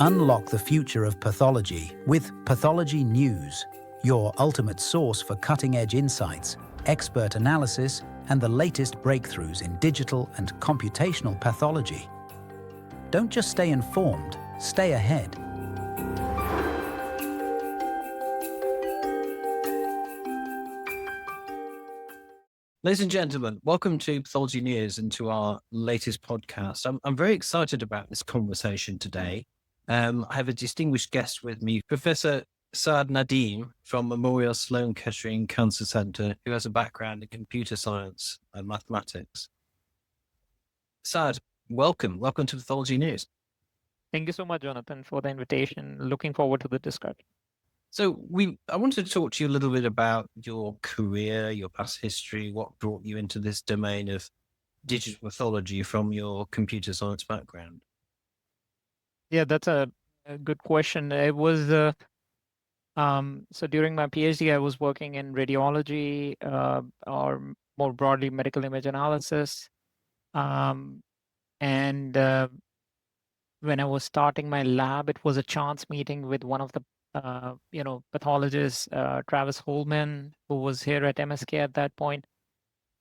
Unlock the future of pathology with Pathology News, your ultimate source for cutting-edge insights, expert analysis, and the latest breakthroughs in digital and computational pathology. Don't just stay informed, stay ahead. Ladies and gentlemen, welcome to Pathology News and to our latest podcast. I'm very excited about this conversation today. I have a distinguished guest with me, Professor Saad Nadeem from Memorial Sloan Kettering Cancer Center, who has a background in computer science and mathematics. Saad, welcome to Pathology News. Thank you so much, Jonathan, for the invitation. Looking forward to the discussion. So I wanted to talk to you a little bit about your career, your past history, what brought you into this domain of digital pathology from your computer science background. Yeah, that's a good question. It was so during my PhD, I was working in radiology, or more broadly, medical image analysis. And when I was starting my lab, it was a chance meeting with one of the pathologists, Travis Holman, who was here at MSK at that point.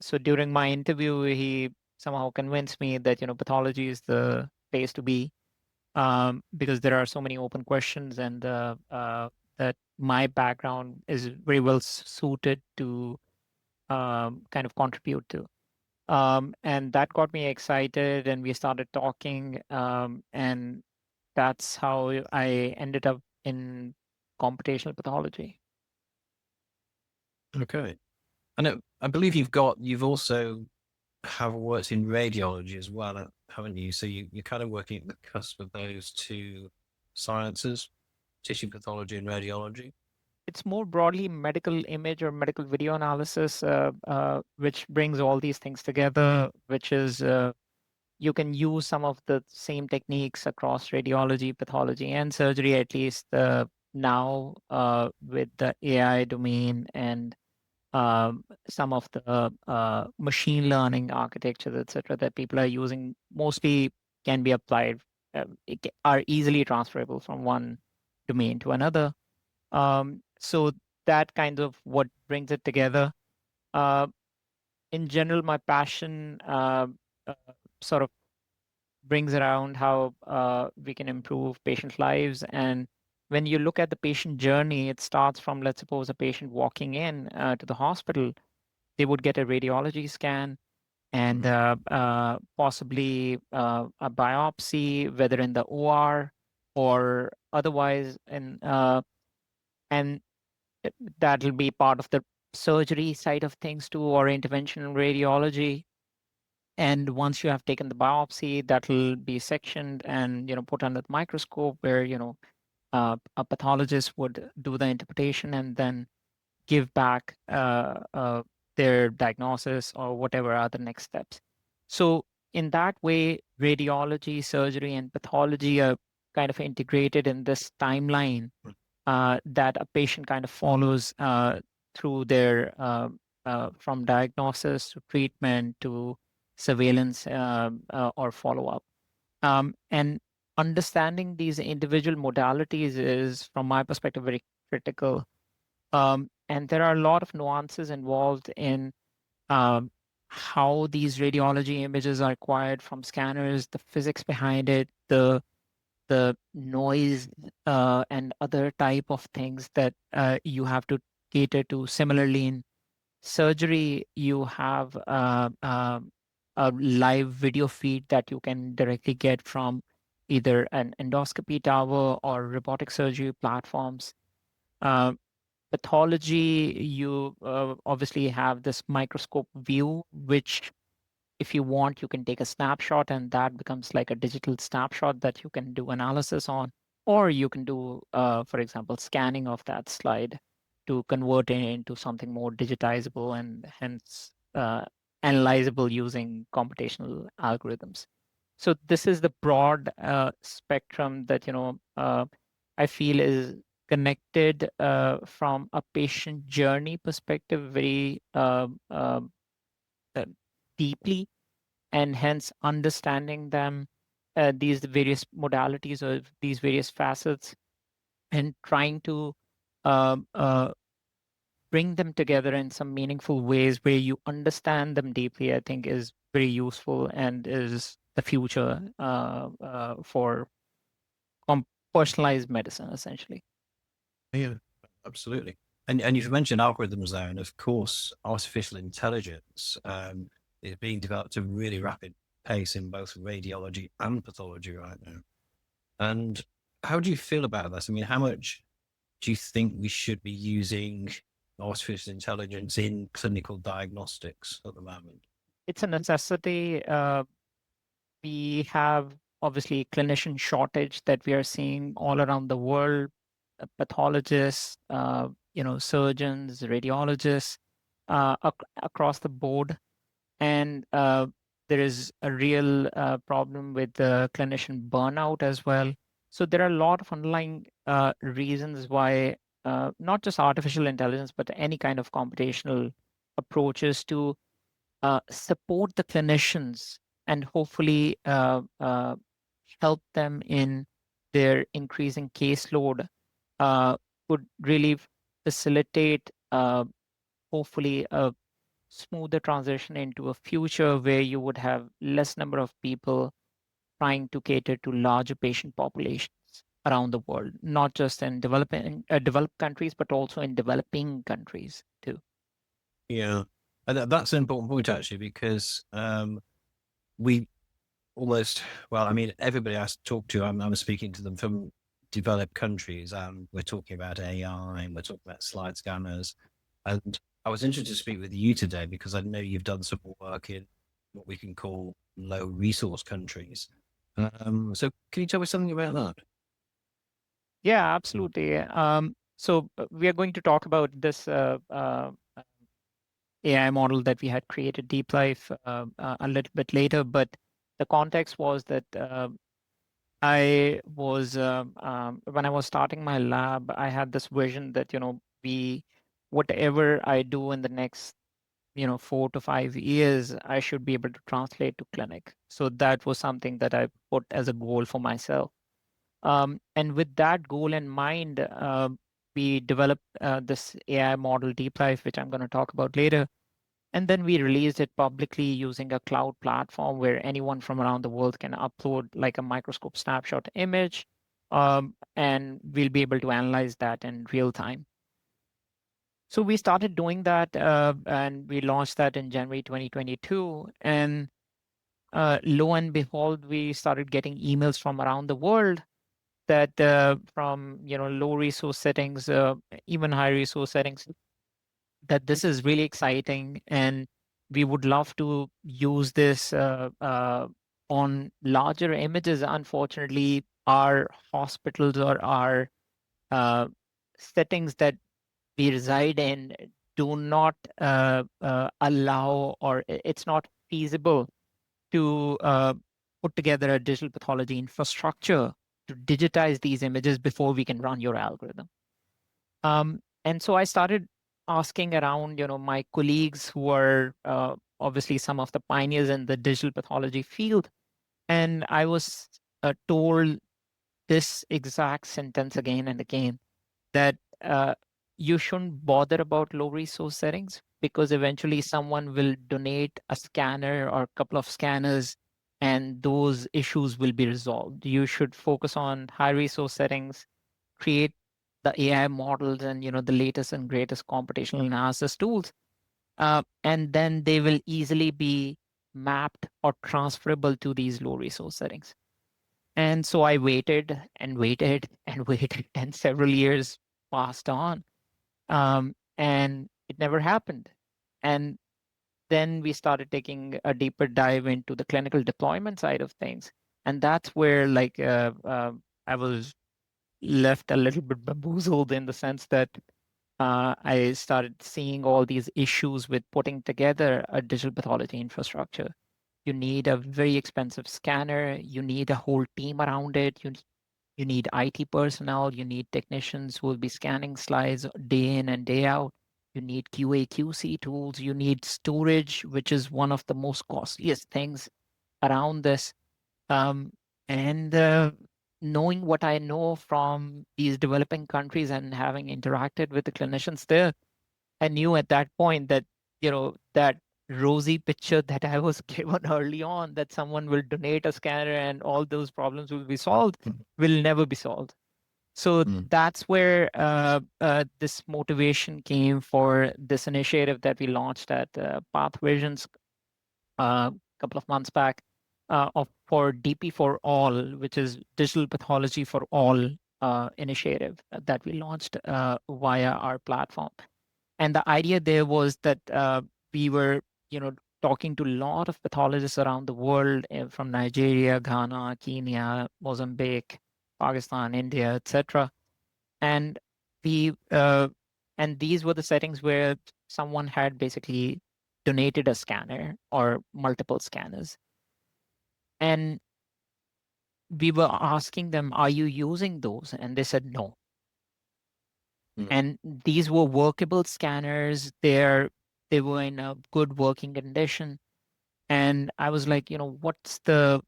So during my interview, he somehow convinced me that pathology is the place to be. Because there are so many open questions, and that my background is very well suited to kind of contribute to. And that got me excited, and we started talking, and that's how I ended up in computational pathology. Okay. And I believe you've also have worked in radiology as well, haven't you? So you're kind of working at the cusp of those two sciences, tissue pathology and radiology. It's more broadly medical image or medical video analysis, which brings all these things together, which is you can use some of the same techniques across radiology, pathology, and surgery, at least now with the AI domain and some of the machine learning architectures, etc., that people are using, mostly can be applied, are easily transferable from one domain to another. So that kind of what brings it together. In general, my passion sort of brings around how we can improve patient lives. And when you look at the patient journey, it starts from, let's suppose, a patient walking in to the hospital. They would get a radiology scan and possibly a biopsy, whether in the OR or otherwise, and that'll be part of the surgery side of things too, or interventional radiology. And once you have taken the biopsy, that'll be sectioned and put under the microscope, where a pathologist would do the interpretation and then give back their diagnosis or whatever are the next steps. So in that way, radiology, surgery, and pathology are kind of integrated in this timeline that a patient kind of follows through their from diagnosis to treatment to surveillance or follow-up. And understanding these individual modalities is, from my perspective, very critical. And there are a lot of nuances involved in how these radiology images are acquired from scanners, the physics behind it, the noise and other type of things that you have to cater to. Similarly, in surgery, you have a live video feed that you can directly get from either an endoscopy tower or robotic surgery platforms. Pathology, you obviously have this microscope view, which if you want, you can take a snapshot, and that becomes like a digital snapshot that you can do analysis on, or you can do, for example, scanning of that slide to convert it into something more digitizable and hence analyzable using computational algorithms. So this is the broad spectrum that I feel is connected from a patient journey perspective very deeply, and hence understanding them these various modalities or these various facets and trying to bring them together in some meaningful ways where you understand them deeply, I think is very useful and is the future for personalized medicine, essentially. Yeah, absolutely. And you've mentioned algorithms there, and of course, artificial intelligence is being developed at a really rapid pace in both radiology and pathology right now. And how do you feel about this? I mean, how much do you think we should be using artificial intelligence in clinical diagnostics at the moment? It's a necessity. We have obviously clinician shortage that we are seeing all around the world. Pathologists, surgeons, radiologists, across the board, and there is a real problem with the clinician burnout as well. So there are a lot of underlying reasons why not just artificial intelligence, but any kind of computational approaches to support the clinicians and hopefully help them in their increasing caseload would really facilitate hopefully a smoother transition into a future where you would have less number of people trying to cater to larger patient populations around the world, not just in developed countries, but also in developing countries too. Yeah, and that's an important point actually, because we almost, well, I mean, everybody I talk to, I'm speaking to them from developed countries, and we're talking about AI, and we're talking about slide scanners. And I was interested to speak with you today because I know you've done some work in what we can call low resource countries. So can you tell me something about that? Yeah, absolutely. So we are going to talk about this AI model that we had created, DeepLIIF, a little bit later. But the context was that I was when I was starting my lab, I had this vision that we whatever I do in the next 4 to 5 years, I should be able to translate to clinic. So that was something that I put as a goal for myself. And with that goal in mind, we developed this AI model, DeepLIIF, which I'm going to talk about later. And then we released it publicly using a cloud platform where anyone from around the world can upload like a microscope snapshot image, and we'll be able to analyze that in real time. So we started doing that, and we launched that in January 2022. And lo and behold, we started getting emails from around the world that from low resource settings, even high resource settings, that this is really exciting and we would love to use this on larger images. Unfortunately, our hospitals or our settings that we reside in do not allow, or it's not feasible to put together a digital pathology infrastructure to digitize these images before we can run your algorithm. And so I started asking around, my colleagues who are obviously some of the pioneers in the digital pathology field. And I was told this exact sentence again and again, that you shouldn't bother about low resource settings because eventually someone will donate a scanner or a couple of scanners and those issues will be resolved. You should focus on high resource settings, create the AI models and the latest and greatest computational analysis tools, and then they will easily be mapped or transferable to these low resource settings. And so I waited and waited and waited, and several years passed on, and it never happened. And then we started taking a deeper dive into the clinical deployment side of things, and that's where I was left a little bit bamboozled in the sense that I started seeing all these issues with putting together a digital pathology infrastructure. You need a very expensive scanner. You need a whole team around it. You need IT personnel. You need technicians who will be scanning slides day in and day out. You need QA, QC tools. You need storage, which is one of the most costliest things around this. And knowing what I know from these developing countries and having interacted with the clinicians there, I knew at that point that, that rosy picture that I was given early on, that someone will donate a scanner and all those problems will be solved, will never be solved. So that's where this motivation came for this initiative that we launched at Path Visions a couple of months back for DP4all, which is Digital Pathology for All initiative that we launched via our platform. And the idea there was that we were, talking to a lot of pathologists around the world from Nigeria, Ghana, Kenya, Mozambique, Pakistan, India, etc. And we and these were the settings where someone had basically donated a scanner or multiple scanners. And we were asking them, are you using those? And they said no. And these were workable scanners. They were in a good working condition. And I was like, what's the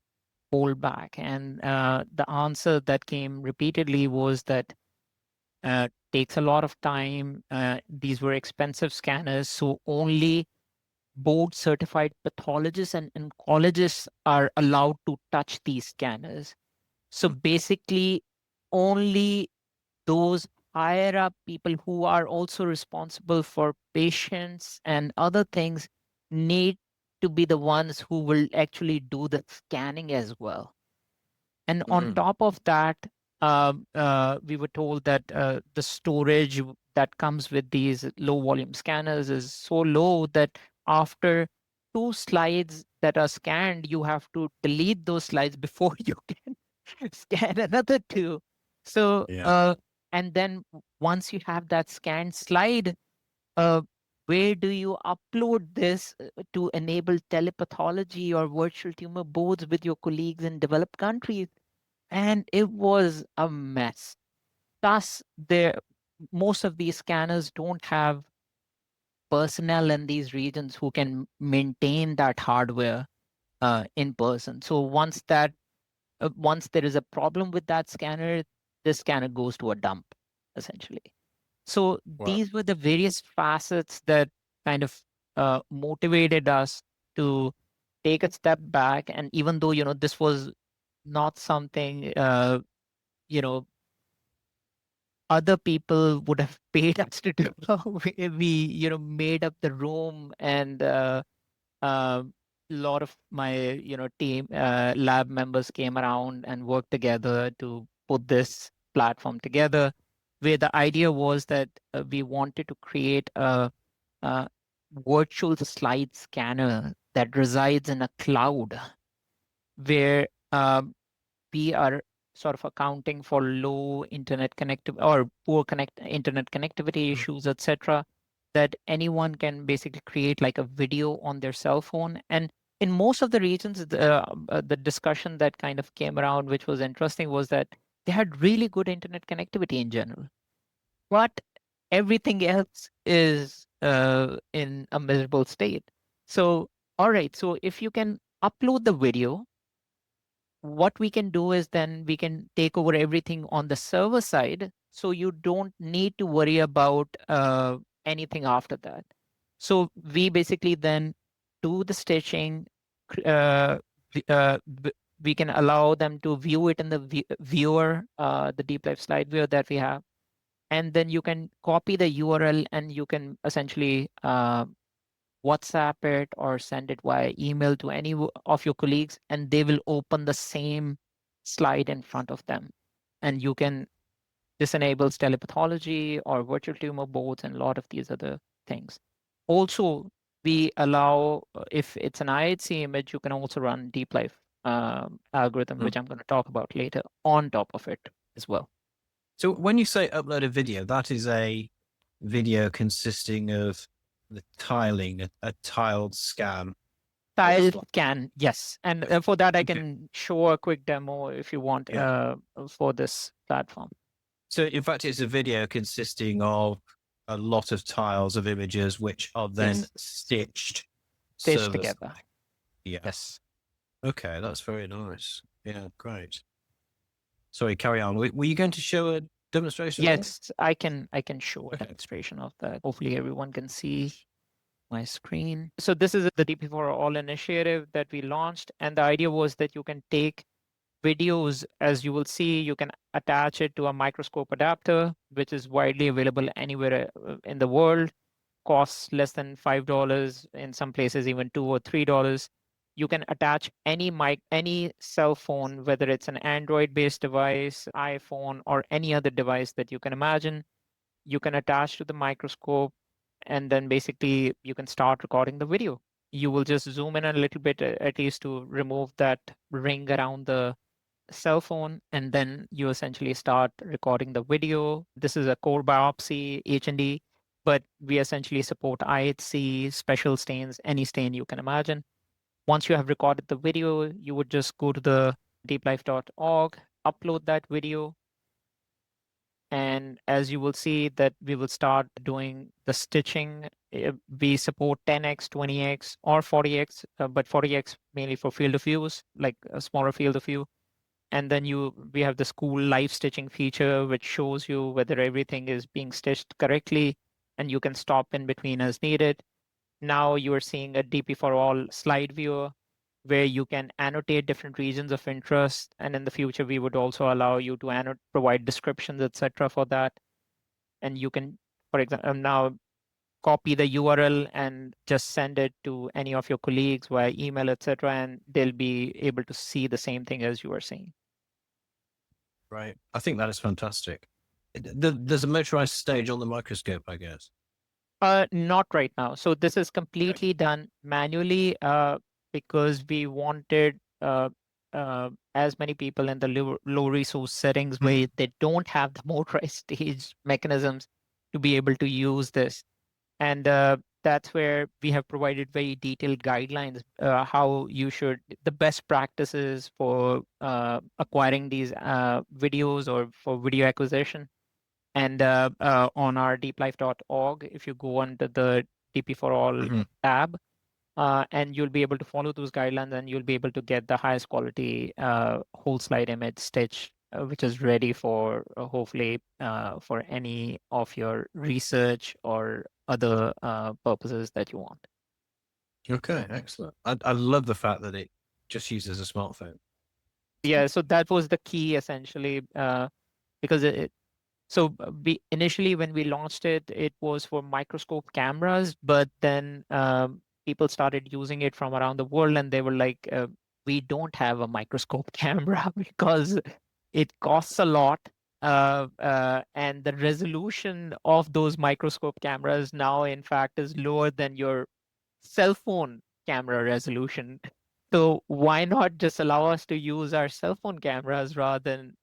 holdback? And the answer that came repeatedly was that takes a lot of time. These were expensive scanners, so only board certified pathologists and oncologists are allowed to touch these scanners. So basically, only those higher up people who are also responsible for patients and other things need to be the ones who will actually do the scanning as well. And on top of that, we were told that the storage that comes with these low volume scanners is so low that after 2 slides that are scanned, you have to delete those slides before you can scan another 2. So, and then once you have that scanned slide, uh, where do you upload this to enable telepathology or virtual tumor boards with your colleagues in developed countries? And it was a mess. Plus, most of these scanners don't have personnel in these regions who can maintain that hardware in person. So once there is a problem with that scanner, the scanner goes to a dump, essentially. So these were the various facets that kind of motivated us to take a step back. And even though, this was not something, other people would have paid us to do, we made up the room, and a lot of my, team lab members came around and worked together to put this platform together, where the idea was that we wanted to create a virtual slide scanner that resides in a cloud, where we are sort of accounting for low internet connectivity or poor internet connectivity issues, etc., that anyone can basically create like a video on their cell phone. And in most of the regions, the discussion that kind of came around, which was interesting, was that they had really good internet connectivity in general, but everything else is in a miserable state. So, all right, so if you can upload the video, what we can do is then we can take over everything on the server side, so you don't need to worry about anything after that. So we basically then do the stitching. Uh, we can allow them to view it in the viewer, the DeepLIIF slide viewer that we have, and then you can copy the URL and you can essentially WhatsApp it or send it via email to any of your colleagues, and they will open the same slide in front of them. And this enables telepathology or virtual tumor boards and a lot of these other things. Also, we allow, if it's an IHC image, you can also run DeepLIIF algorithm, which I'm going to talk about later, on top of it as well. So when you say upload a video, that is a video consisting of the tiling, a tiled scan. Tiled scan, yes. And for that, I can show a quick demo if you want for this platform. So in fact, it's a video consisting of a lot of tiles of images, which are then stitched together. Yeah. Yes. Okay, that's very nice. Yeah, great. Sorry, carry on. Were you going to show a demonstration? Yes, I can show a Okay. demonstration of that. Hopefully everyone can see my screen. So this is the DP4all initiative that we launched. And the idea was that you can take videos, as you will see, you can attach it to a microscope adapter, which is widely available anywhere in the world, costs less than $5, in some places even $2 or $3. You can attach any cell phone, whether it's an Android-based device, iPhone, or any other device that you can imagine. You can attach to the microscope, and then basically you can start recording the video. You will just zoom in a little bit, at least to remove that ring around the cell phone, and then you essentially start recording the video. This is a core biopsy H&E, but we essentially support IHC, special stains, any stain you can imagine. Once you have recorded the video, you would just go to the DeepLIIF.org, upload that video, and as you will see that we will start doing the stitching. We support 10x, 20x, or 40x, but 40x mainly for field of views, like a smaller field of view. And then we have this cool live stitching feature, which shows you whether everything is being stitched correctly, and you can stop in between as needed. Now you are seeing a DP4all slide viewer, where you can annotate different regions of interest. And in the future, we would also allow you to provide descriptions, etc. for that. And you can, for example, now copy the URL and just send it to any of your colleagues via email, etc. And they'll be able to see the same thing as you are seeing. Right. I think that is fantastic. There's a motorized stage on the microscope, I guess. Not right now. So this is completely done manually because we wanted as many people in the low resource settings where they don't have the motorized stage mechanisms to be able to use this. And that's where we have provided very detailed guidelines, how you should, the best practices for acquiring these videos or for video acquisition. And on our DeepLIIF.org, if you go under the DP4all tab, and you'll be able to follow those guidelines, and you'll be able to get the highest quality whole slide image stitch, which is ready for hopefully for any of your research or other purposes that you want. Okay, excellent. I love the fact that it just uses a smartphone. Yeah, so that was the key essentially, because so initially when we launched it, it was for microscope cameras, but then people started using it from around the world, and they were like, we don't have a microscope camera because it costs a lot. And the resolution of those microscope cameras now, in fact, is lower than your cell phone camera resolution. So why not just allow us to use our cell phone cameras rather than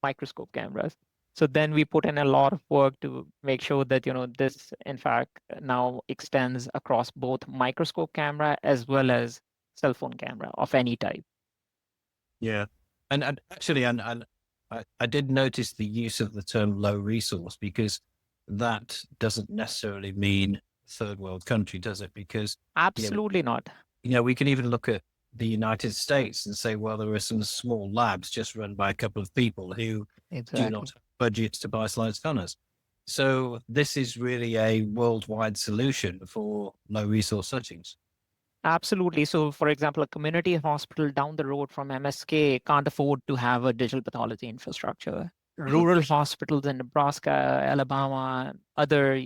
microscope cameras? So then we put in a lot of work to make sure that, this in fact now extends across both microscope camera as well as cell phone camera of any type. Yeah. And actually, I did notice the use of the term low resource, because that doesn't necessarily mean third world country, does it? Because absolutely not. We can even look at the United States and say, well, there are some small labs just run by a couple of people who do not have budgets to buy slide scanners. So this is really a worldwide solution for low resource settings. Absolutely. So, for example, a community hospital down the road from MSK can't afford to have a digital pathology infrastructure. Rural hospitals in Nebraska, Alabama, other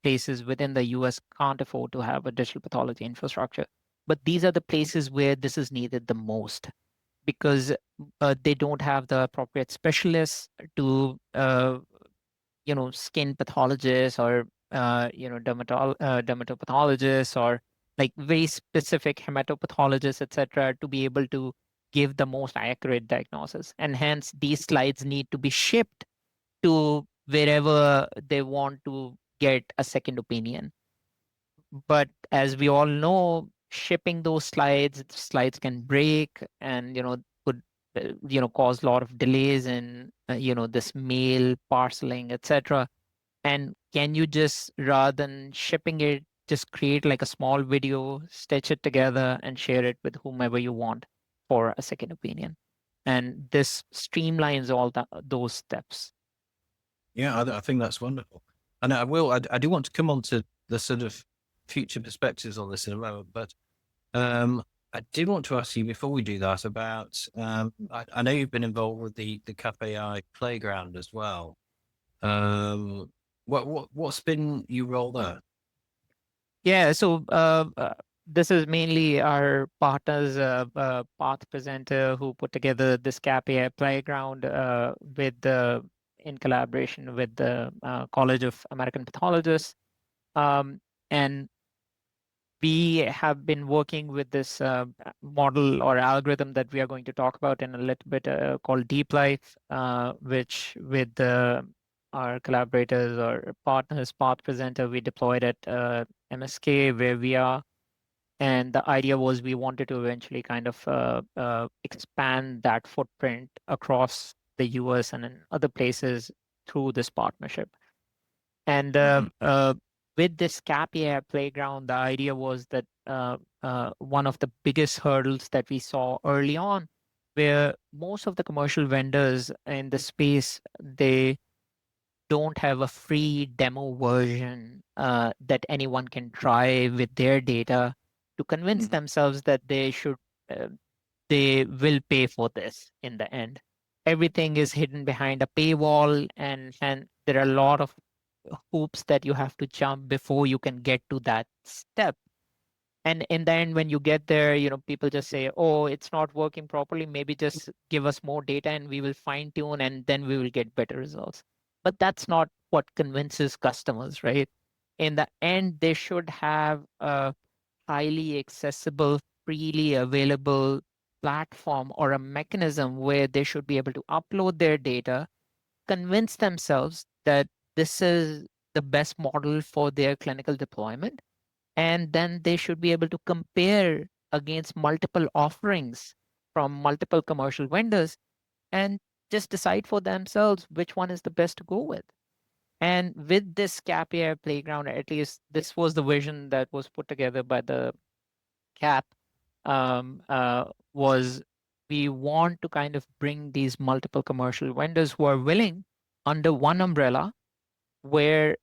places within the US can't afford to have a digital pathology infrastructure. But these are the places where this is needed the most, because they don't have the appropriate specialists to skin pathologists or dermatopathologists, or like very specific hematopathologists, etc., to be able to give the most accurate diagnosis. And hence these slides need to be shipped to wherever they want to get a second opinion. But as we all know, shipping those slides can break, and could cause a lot of delays in this mail parceling, etc. And can you just, rather than shipping it, just create like a small video, stitch it together, and share it with whomever you want for a second opinion? And this streamlines all those steps. Yeah, I think that's wonderful. And I do want to come on to the sort of future perspectives on this in a moment, but I did want to ask you before we do that about, I know you've been involved with the CAP AI playground as well. What's been your role there? Yeah, so this is mainly our partners, Path presenter, who put together this CAP AI playground in collaboration with the College of American Pathologists. And we have been working with this model or algorithm that we are going to talk about in a little bit called DeepLIIF, which with our collaborators or partners, Path presenter, we deployed at MSK where we are. And the idea was we wanted to eventually kind of expand that footprint across the US and in other places through this partnership. And with this CAP AI playground, the idea was that one of the biggest hurdles that we saw early on, where most of the commercial vendors in the space, they don't have a free demo version that anyone can try with their data to convince themselves that they will pay for this in the end. Everything is hidden behind a paywall, and there are a lot of hoops that you have to jump before you can get to that step. And in the end, when you get there, people just say, oh, it's not working properly. Maybe just give us more data and we will fine tune and then we will get better results. But that's not what convinces customers, right? In the end, they should have a highly accessible, freely available platform or a mechanism where they should be able to upload their data, convince themselves that this is the best model for their clinical deployment, and then they should be able to compare against multiple offerings from multiple commercial vendors and just decide for themselves which one is the best to go with. And with this CAP AI playground, at least this was the vision that was put together by the CAP, was we want to kind of bring these multiple commercial vendors who are willing under one umbrella, where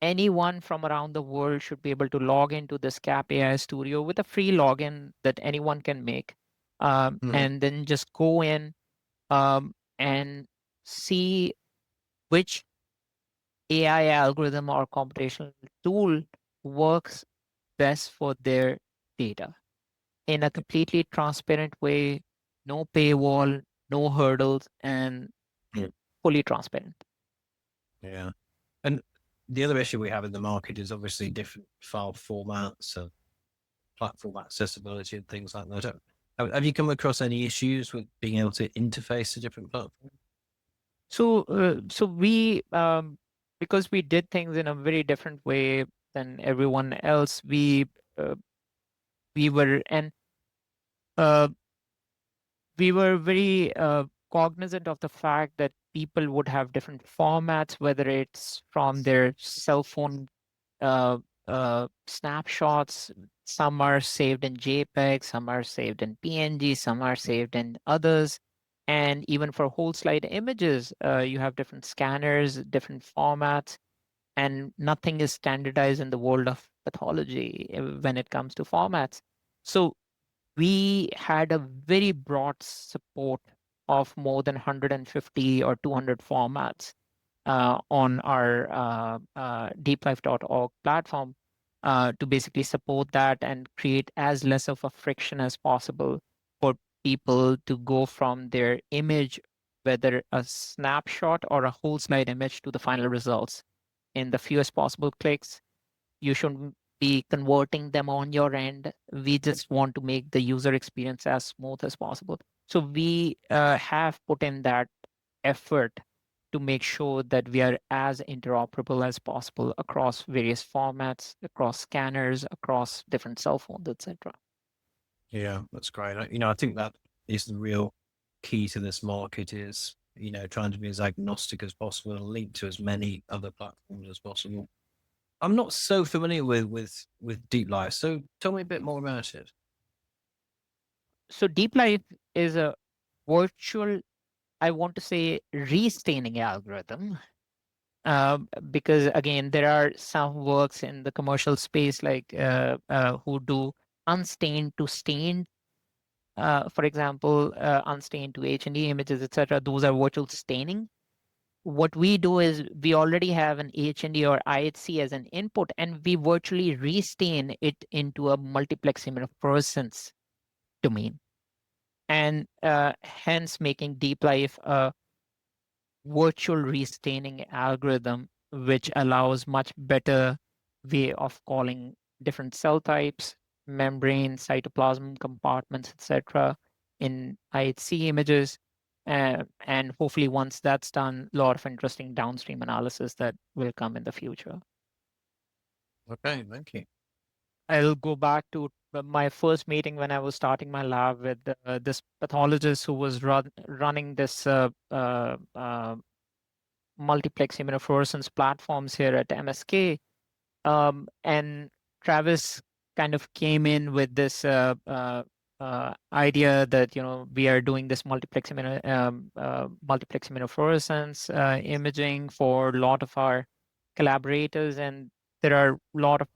anyone from around the world should be able to log into this CAP AI Studio with a free login that anyone can make, and then just go in and see which AI algorithm or computational tool works best for their data in a completely transparent way, no paywall, no hurdles, and fully transparent. Yeah. And the other issue we have in the market is obviously different file formats and platform accessibility and things like that. Have you come across any issues with being able to interface to different platforms? So we, because we did things in a very different way than everyone else, we were and we were very cognizant of the fact that people would have different formats, whether it's from their cell phone snapshots. Some are saved in JPEG, some are saved in PNG, some are saved in others. And even for whole slide images, you have different scanners, different formats, and nothing is standardized in the world of pathology when it comes to formats. So we had a very broad support of more than 150 or 200 formats on our DeepLIIF.org platform to basically support that and create as less of a friction as possible for people to go from their image, whether a snapshot or a whole slide image, to the final results in the fewest possible clicks. You shouldn't be converting them on your end. We just want to make the user experience as smooth as possible. So we have put in that effort to make sure that we are as interoperable as possible across various formats, across scanners, across different cell phones, etc. Yeah, that's great. I think that is the real key to this market is, trying to be as agnostic as possible and link to as many other platforms as possible. I'm not so familiar with DeepLIIF, so tell me a bit more about it. So DeepLIIF is a virtual, I want to say, restaining algorithm. Because again, there are some works in the commercial space like who do unstained to stained, for example, unstained to H&E images, etc. Those are virtual staining. What we do is we already have an H&E or IHC as an input, and we virtually restain it into a multiplex immunofluorescence domain, and hence making DeepLIIF a virtual restaining algorithm, which allows much better way of calling different cell types, membrane, cytoplasm compartments, etc., in IHC images. And hopefully, once that's done, a lot of interesting downstream analysis that will come in the future. Okay, thank you. I'll go back to my first meeting when I was starting my lab with this pathologist who was running this multiplex immunofluorescence platforms here at MSK. And Travis kind of came in with this idea that, we are doing this multiplex immunofluorescence imaging for a lot of our collaborators, and there are a lot of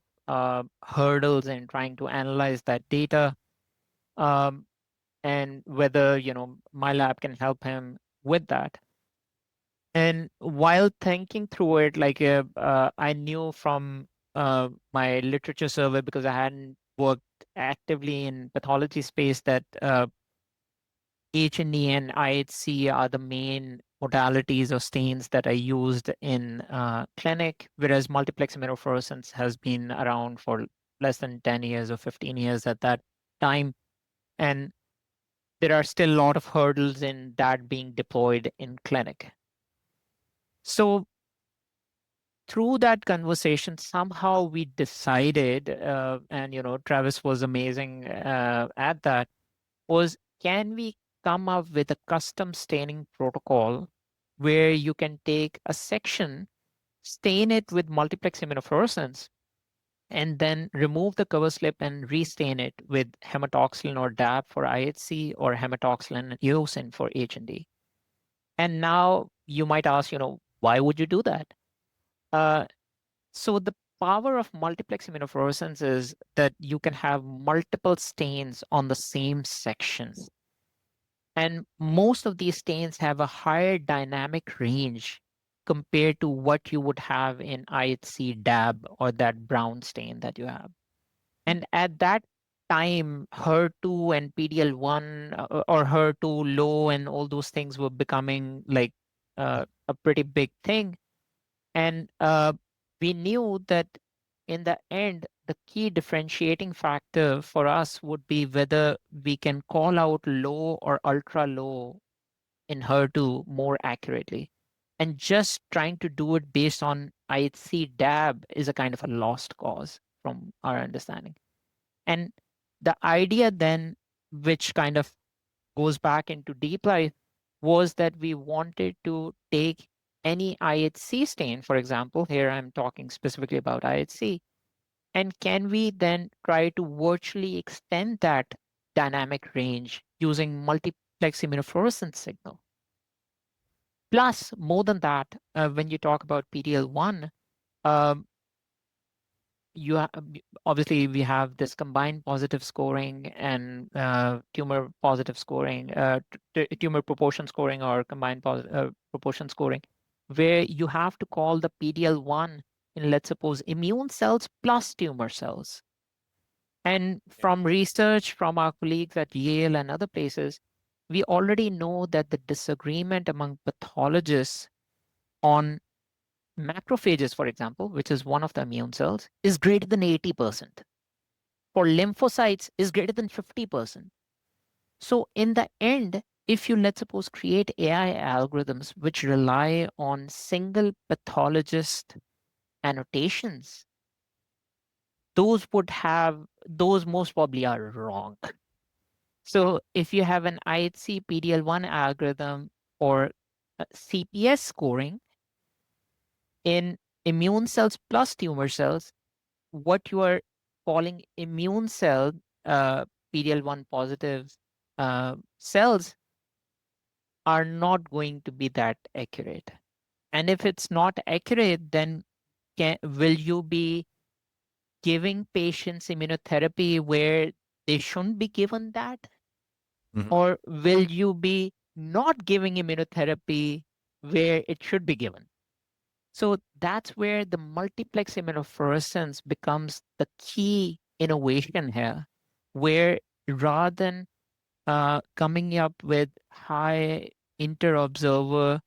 hurdles in trying to analyze that data, and whether my lab can help him with that. And while thinking through it, like I knew from my literature survey, because I hadn't worked actively in pathology space, that H&E and IHC are the main modalities or stains that are used in clinic, whereas multiplex immunofluorescence has been around for less than 10 years or 15 years at that time. And there are still a lot of hurdles in that being deployed in clinic. So through that conversation, somehow we decided, and Travis was amazing at that, was can we come up with a custom staining protocol where you can take a section, stain it with multiplex immunofluorescence, and then remove the cover slip and restain it with hematoxylin or DAB for IHC or hematoxylin eosin for H&D. And now you might ask, why would you do that? So the power of multiplex immunofluorescence is that you can have multiple stains on the same sections. And most of these stains have a higher dynamic range compared to what you would have in IHC DAB or that brown stain that you have. And at that time, HER2 and PD-L1 or HER2 low and all those things were becoming like a pretty big thing. And we knew that in the end, the key differentiating factor for us would be whether we can call out low or ultra low in HER2 more accurately. And just trying to do it based on IHC DAB is a kind of a lost cause from our understanding. And the idea then, which kind of goes back into DeepLIIF, was that we wanted to take any IHC stain, for example, here I'm talking specifically about IHC, and can we then try to virtually extend that dynamic range using multiplex immunofluorescence signal? Plus, more than that, when you talk about PD-L1, obviously we have this combined positive scoring and tumor positive scoring, tumor proportion scoring or combined proportion scoring, where you have to call the PD-L1 in, let's suppose, immune cells plus tumor cells. And from research from our colleagues at Yale and other places, we already know that the disagreement among pathologists on macrophages, for example, which is one of the immune cells, is greater than 80%. For lymphocytes, is greater than 50%. So in the end, if you, let's suppose, create AI algorithms which rely on single pathologist annotations, those most probably are wrong. So if you have an IHC PD-L1 algorithm or CPS scoring in immune cells plus tumor cells, what you are calling immune cell PD-L1 positive cells are not going to be that accurate. And if it's not accurate, then will you be giving patients immunotherapy where they shouldn't be given that? Mhm. Or will you be not giving immunotherapy where it should be given? So that's where the multiplex immunofluorescence becomes the key innovation here, where rather than coming up with high inter-observer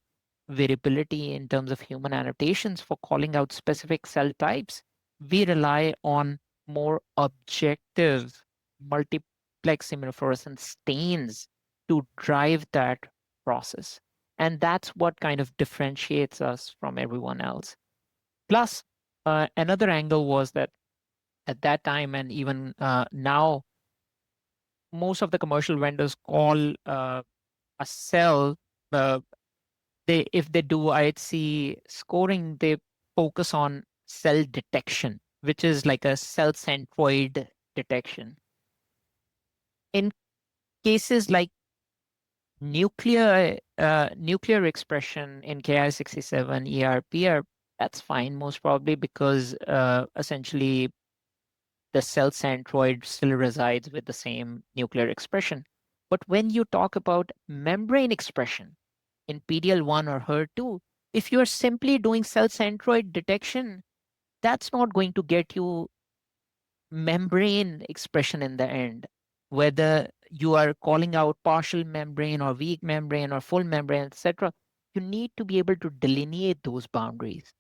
variability in terms of human annotations for calling out specific cell types, we rely on more objective multiplex immunofluorescence stains to drive that process. And that's what kind of differentiates us from everyone else. Plus, another angle was that at that time and even now, most of the commercial vendors call a cell, uh, if they do IHC scoring, they focus on cell detection, which is like a cell centroid detection. In cases like nuclear expression in Ki67 ERPR, that's fine, most probably because essentially the cell centroid still resides with the same nuclear expression. But when you talk about membrane expression in PDL1 or HER2, if you're simply doing cell centroid detection, that's not going to get you membrane expression in the end. Whether you are calling out partial membrane or weak membrane or full membrane, etc., you need to be able to delineate those boundaries.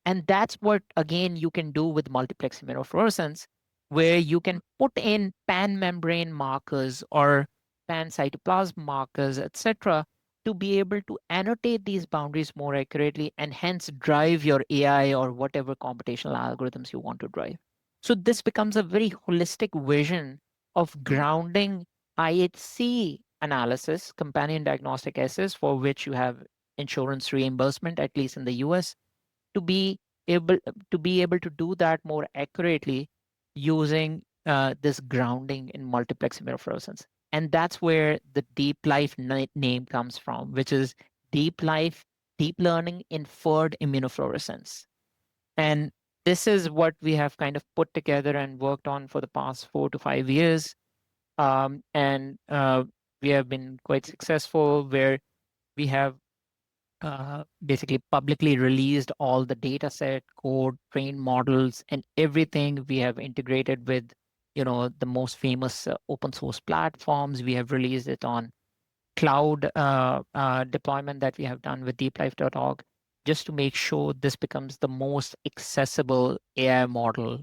And that's what, again, you can do with multiplex immunofluorescence, where you can put in pan-membrane markers or pan-cytoplasm markers, etc., to be able to annotate these boundaries more accurately and hence drive your AI or whatever computational algorithms you want to drive. So this becomes a very holistic vision of grounding IHC analysis, companion diagnostic assays, for which you have insurance reimbursement, at least in the US, to be able to do that more accurately using this grounding in multiplex immunofluorescence. And that's where the DeepLIIF name comes from, which is DeepLIIF, deep learning inferred immunofluorescence. And this is what we have kind of put together and worked on for the past 4 to 5 years. And we have been quite successful, where we have basically publicly released all the data set, code, trained models, and everything. We have integrated with, the most famous open source platforms. We have released it on cloud deployment that we have done with DeepLIIF.org, just to make sure this becomes the most accessible AI model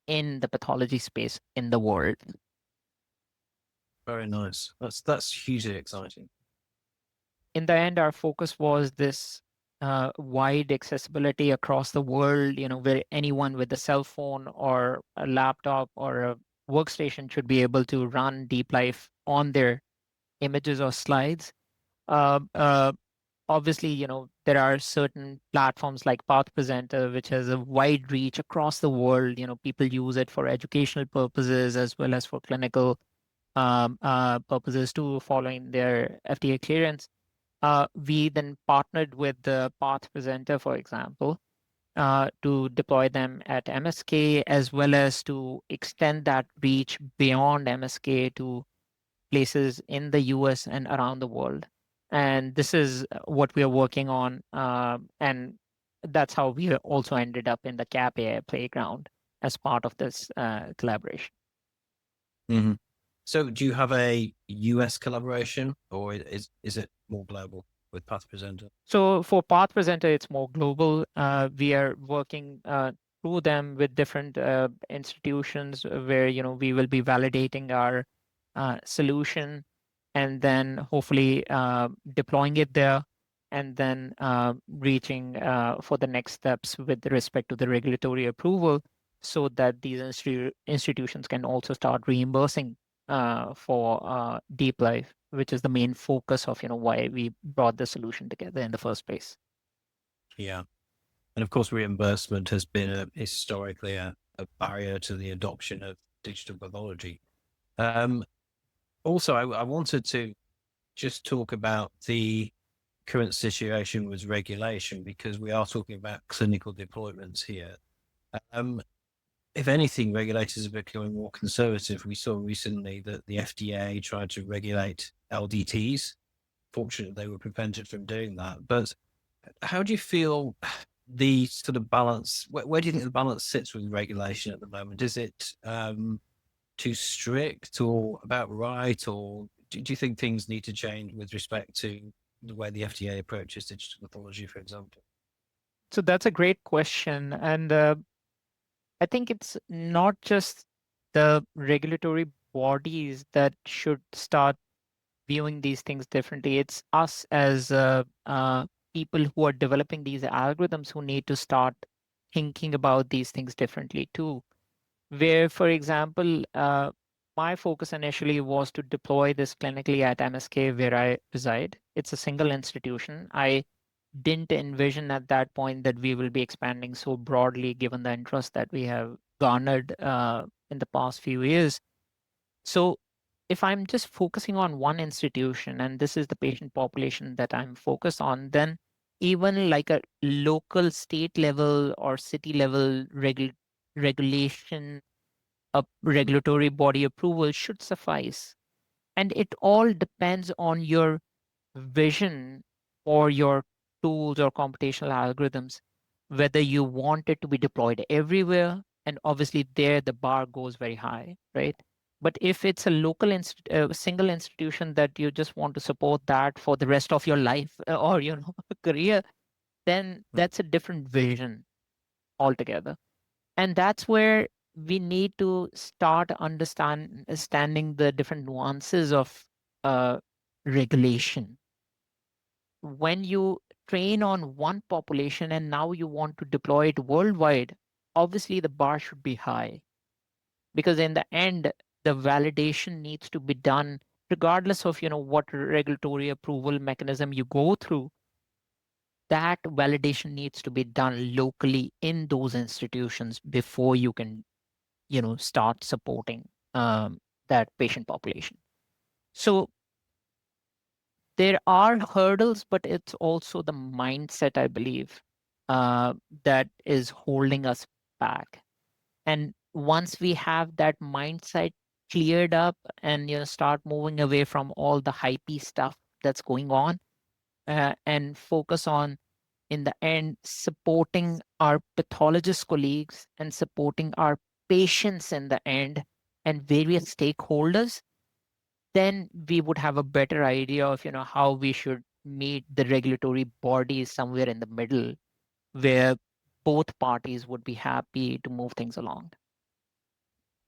in the pathology space in the world. Very nice. That's hugely exciting. In the end, our focus was this wide accessibility across the world, where anyone with a cell phone or a laptop or a workstation should be able to run DeepLIIF on their images or slides. Uh, uh, Obviously, there are certain platforms like Path Presenter, which has a wide reach across the world. People use it for educational purposes as well as for clinical purposes too, following their FDA clearance. We then partnered with the Path Presenter, for example, to deploy them at MSK, as well as to extend that reach beyond MSK to places in the US and around the world. And this is what we are working on. And that's how we also ended up in the CAP AI playground as part of this collaboration. Mm-hmm. So do you have a US collaboration, or is it more global with Path Presenter? So for Path Presenter, it's more global. We are working through them with different institutions where, we will be validating our solution and then hopefully deploying it there, and then reaching for the next steps with respect to the regulatory approval, so that these institutions can also start reimbursing for DeepLIIF, which is the main focus of why we brought the solution together in the first place. Yeah, and of course, reimbursement has been historically a barrier to the adoption of digital pathology. Also, I wanted to just talk about the current situation with regulation, because we are talking about clinical deployments here. If anything, regulators are becoming more conservative. We saw recently that the FDA tried to regulate LDTs. Fortunately, they were prevented from doing that. But how do you feel the sort of balance? Where do you think the balance sits with regulation at the moment? Is it too strict or about right? Or do you think things need to change with respect to the way the FDA approaches digital pathology, for example? So that's a great question. And I think it's not just the regulatory bodies that should start viewing these things differently. It's us as people who are developing these algorithms who need to start thinking about these things differently too. Where, for example, my focus initially was to deploy this clinically at MSK where I reside. It's a single institution. I didn't envision at that point that we will be expanding so broadly given the interest that we have garnered in the past few years. So if I'm just focusing on one institution and this is the patient population that I'm focused on, then even like a local state level or city level regulation, a regulatory body approval should suffice. And it all depends on your vision for your tools or computational algorithms, whether you want it to be deployed everywhere. And obviously, there the bar goes very high, right? But if it's a local single institution that you just want to support that for the rest of your life or career, then that's a different vision altogether. And that's where we need to start understanding the different nuances of regulation. When you train on one population and now you want to deploy it worldwide, obviously the bar should be high because in the end, the validation needs to be done regardless of what regulatory approval mechanism you go through. That validation needs to be done locally in those institutions before you can start supporting that patient population. So there are hurdles, but it's also the mindset, I believe, that is holding us back. And once we have that mindset cleared up and start moving away from all the hypey stuff that's going on and focus on, in the end, supporting our pathologist colleagues and supporting our patients in the end and various stakeholders, then we would have a better idea of how we should meet the regulatory bodies somewhere in the middle where both parties would be happy to move things along.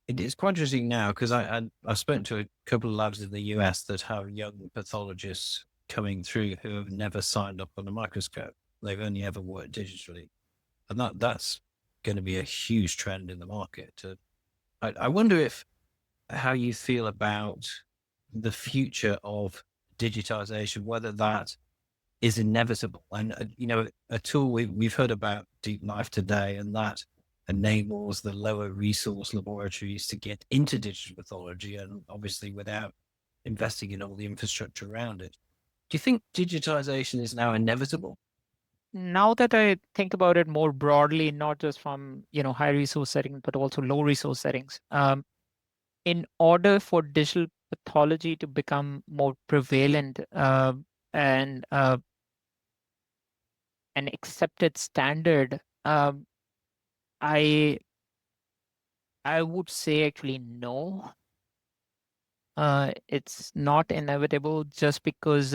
It's quite interesting now because I've spoken to a couple of labs in the US that have young pathologists coming through who have never signed up on a microscope. They've only ever worked digitally. And that's going to be a huge trend in the market. I wonder how you feel about the future of digitization, whether that is inevitable. And, a tool we've heard about DeepLIIF today, and that enables the lower resource laboratories to get into digital pathology and obviously without investing in all the infrastructure around it. Do you think digitization is now inevitable? Now that I think about it more broadly, not just from high resource settings, but also low resource settings, in order for digital pathology to become more prevalent and an accepted standard, I would say actually no. It's not inevitable just because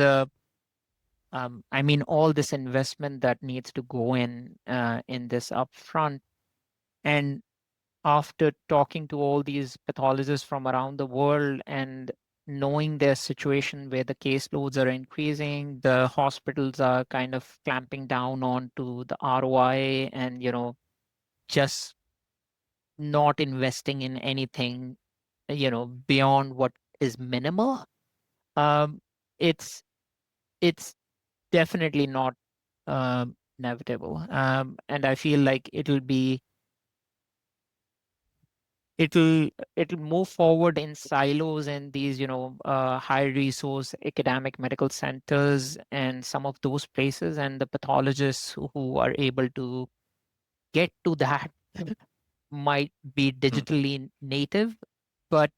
I mean all this investment that needs to go in this upfront. And after talking to all these pathologists from around the world and knowing their situation where the caseloads are increasing, the hospitals are kind of clamping down on to the ROI and just not investing in anything beyond what is minimal. um it's it's definitely not inevitable, and I feel like it'll be it'll move forward in silos in these, high resource academic medical centers and some of those places, and the pathologists who are able to get to that might be digitally native, but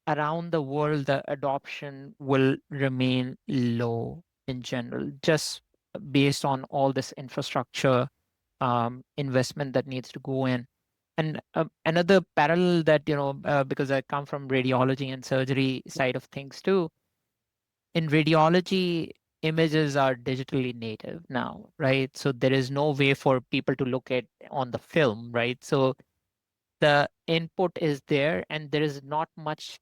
around the world, the adoption will remain low in general, just based on all this infrastructure investment that needs to go in. And another parallel that, because I come from radiology and surgery side of things too, in radiology, images are digitally native now, right? So there is no way for people to look at on the film, right? So the input is there, and there is not much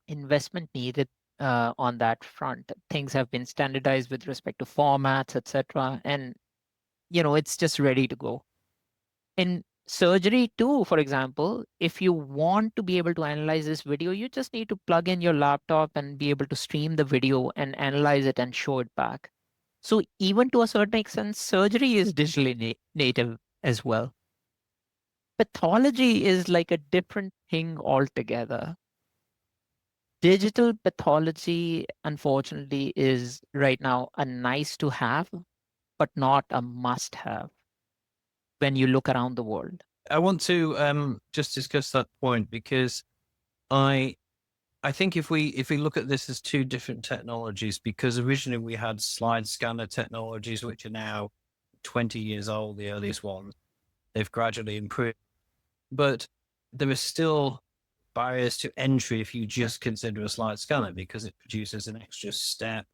investment needed on that front. Things have been standardized with respect to formats, etc., and it's just ready to go. In surgery too, for example, if you want to be able to analyze this video, you just need to plug in your laptop and be able to stream the video and analyze it and show it back. So even to a certain extent, surgery is digitally native as well. Pathology is like a different thing altogether. Digital pathology, unfortunately, is right now a nice to have, but not a must have when you look around the world. I want to just discuss that point because I think if we look at this as two different technologies, because originally we had slide scanner technologies, which are now 20 years old, the earliest ones. They've gradually improved, but there are still barriers to entry if you just consider a slide scanner because it produces an extra step.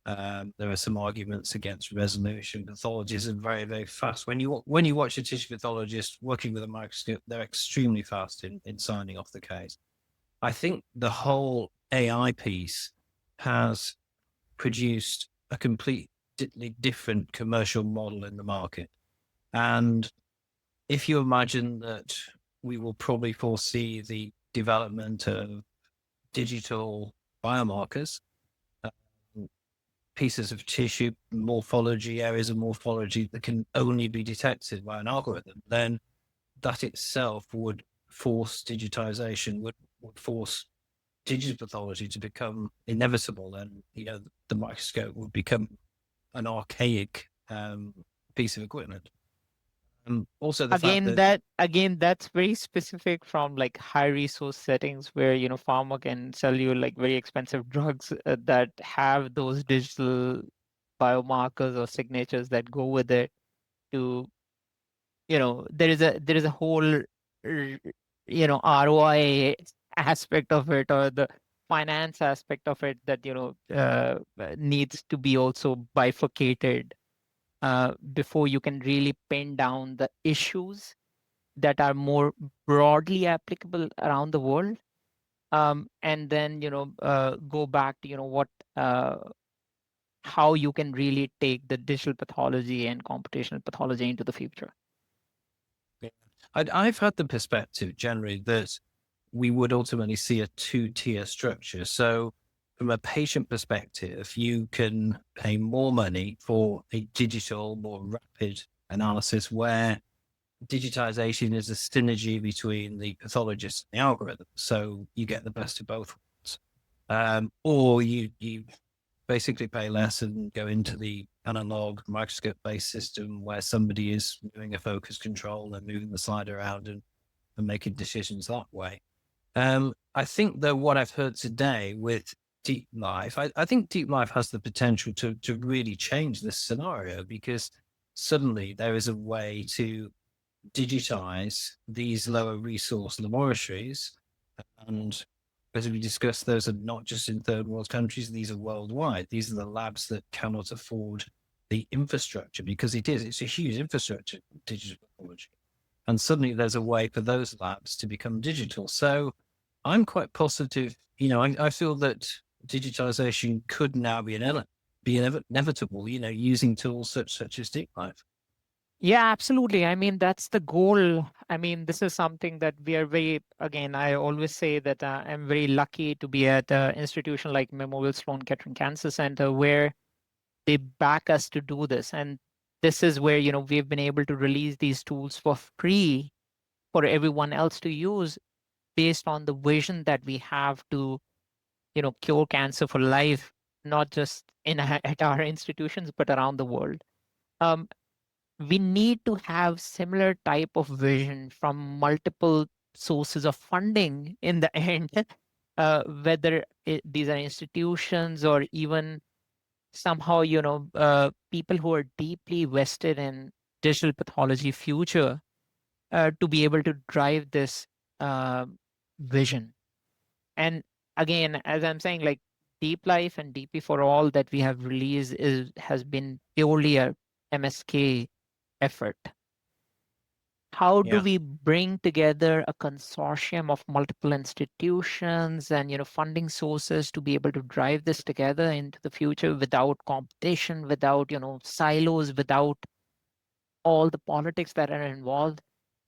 There are some arguments against resolution. Pathologists are very, very fast. When you watch a tissue pathologist working with a microscope, they're extremely fast in signing off the case. I think the whole AI piece has produced a completely different commercial model in the market. And if you imagine that we will probably foresee the development of digital biomarkers, pieces of tissue, morphology, areas of morphology that can only be detected by an algorithm, then that itself would force digitization, would force digital pathology to become inevitable. And, the microscope would become an archaic piece of equipment. Also, the fact Again, that's very specific from like high resource settings where pharma can sell you like very expensive drugs that have those digital biomarkers or signatures that go with it. To there is a whole ROI aspect of it, or the finance aspect of it, that needs to be also bifurcated before you can really pin down the issues that are more broadly applicable around the world, and then go back to what how you can really take the digital pathology and computational pathology into the future. I've had the perspective generally that we would ultimately see a two-tier structure. So from a patient perspective, you can pay more money for a digital, more rapid analysis where digitization is a synergy between the pathologist and the algorithm. So you get the best of both worlds. Or you basically pay less and go into the analog microscope-based system where somebody is doing a focus control and moving the slide around and making decisions that way. I think that what I've heard today with DeepLIIF, I think DeepLIIF has the potential to really change this scenario, because suddenly there is a way to digitize these lower resource laboratories. And as we discussed, those are not just in third world countries, these are worldwide. These are the labs that cannot afford the infrastructure, because it's a huge infrastructure, digital pathology. And suddenly there's a way for those labs to become digital. So I'm quite positive. I feel that digitization could now be inevitable, using tools such as DeepLIIF. Yeah, absolutely. I mean, that's the goal. I mean, this is something that we are again, I always say that I'm very lucky to be at an institution like Memorial Sloan Kettering Cancer Center, where they back us to do this. And this is where, we've been able to release these tools for free for everyone else to use based on the vision that we have to, cure cancer for life, not just at our institutions, but around the world. We need to have similar type of vision from multiple sources of funding in the end, whether these are institutions or even somehow, people who are deeply vested in digital pathology future, to be able to drive this vision. And again, as I'm saying, like DeepLIIF and DP4all that we have released has been purely a MSK effort. How do we bring together a consortium of multiple institutions and funding sources to be able to drive this together into the future without competition, without silos, without all the politics that are involved?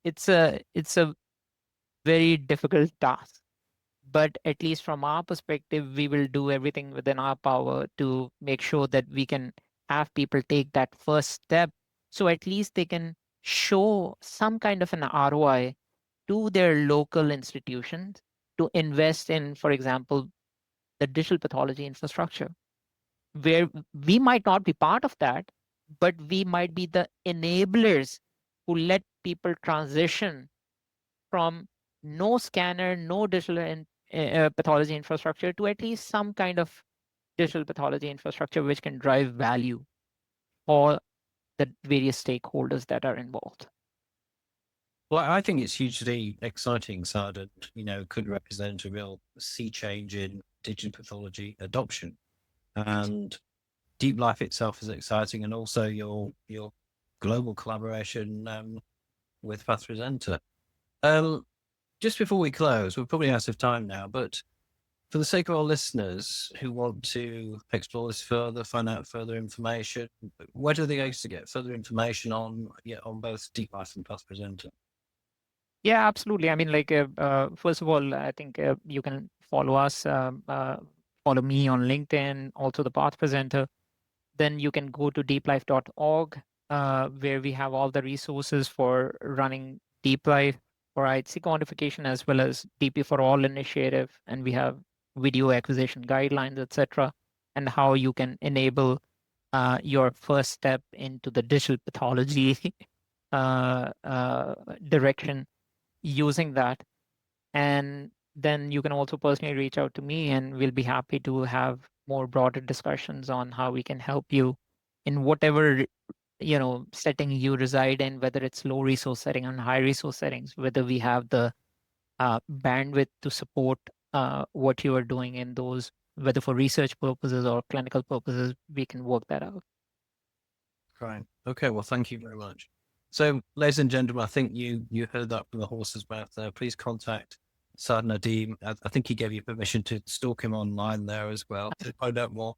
It's a very difficult task. But at least from our perspective, we will do everything within our power to make sure that we can have people take that first step, so at least they can show some kind of an ROI to their local institutions to invest in, for example, the digital pathology infrastructure, where we might not be part of that, but we might be the enablers who let people transition from no scanner, no digital pathology infrastructure to at least some kind of digital pathology infrastructure which can drive value for the various stakeholders that are involved. Well, I think it's hugely exciting, Saad, and could represent a real sea change in digital pathology adoption. And DeepLIIF itself is exciting, and also your global collaboration with PathPresenter. Just before we close, we're probably out of time now, but for the sake of our listeners who want to explore this further, find out further information, where do they go to get further information on both DeepLIIF and PathPresenter? Yeah, absolutely. I mean, first of all, I think you can follow us, follow me on LinkedIn, also the PathPresenter. Then you can go to deeplife.org, where we have all the resources for running DeepLIIF for IHC quantification, as well as DP4all initiative. And we have video acquisition guidelines, etc., and how you can enable your first step into the digital pathology direction using that. And then you can also personally reach out to me, and we'll be happy to have more broader discussions on how we can help you in whatever setting you reside in, whether it's low resource setting and high resource settings, whether we have the bandwidth to support what you are doing in those, whether for research purposes or clinical purposes, we can work that out. Right. Okay. Well, thank you very much. So, ladies and gentlemen, I think you heard that from the horse's mouth there. Please contact Saad Nadeem. I think he gave you permission to stalk him online there as well to find out more.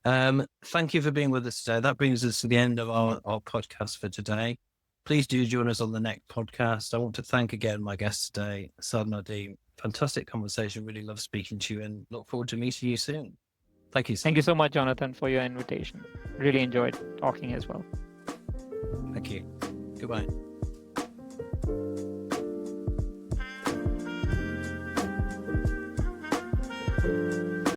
Thank you for being with us today. That brings us to the end of our podcast for today. Please do join us on the next podcast. I want to thank again my guest today, Saad Nadeem. Fantastic conversation. Really love speaking to you and look forward to meeting you soon. Thank you. Thank you so much, Jonathan, for your invitation. Really enjoyed talking as well. Thank you. Goodbye.